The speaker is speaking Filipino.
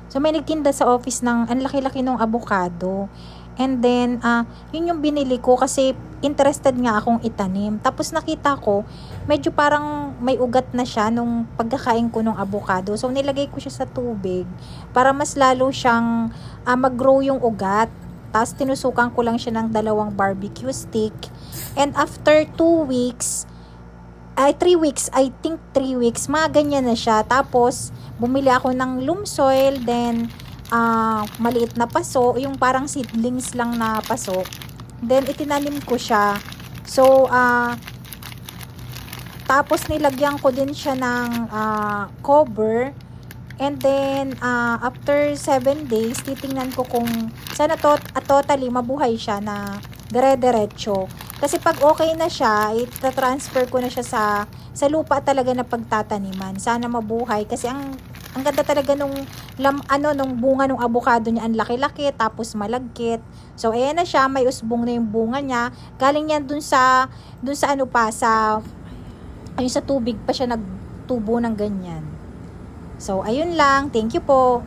So may nagtinda sa office ng ang laki-laki ng avocado. And then, yun yung binili ko kasi interested nga akong itanim. Tapos nakita ko, medyo parang may ugat na siya nung pagkakain ko ng avocado. So nilagay ko siya sa tubig para mas lalo siyang mag-grow yung ugat. Tapos tinusukan ko lang siya ng 2 barbecue stick. And after 2 weeks, 3 weeks, I think 3 weeks, mga ganyan na siya. Tapos, bumili ako ng loam soil, then, maliit na paso, yung parang seedlings lang na paso. Then, itinanim ko siya. So, tapos nilagyan ko din siya ng cover. And then, after 7 days, titingnan ko kung sana totally mabuhay siya na dire-diretso. Kasi pag okay na siya, ita-transfer ko na siya sa lupa talaga na pagtataniman. Sana mabuhay kasi ang ganda talaga nung bunga ng avocado niya, ang laki-laki tapos malagkit. So ayan na siya, may usbong na yung bunga niya. Galing yan dun sa ayun sa tubig pa siya nagtubo ng ganyan. So ayun lang, thank you po.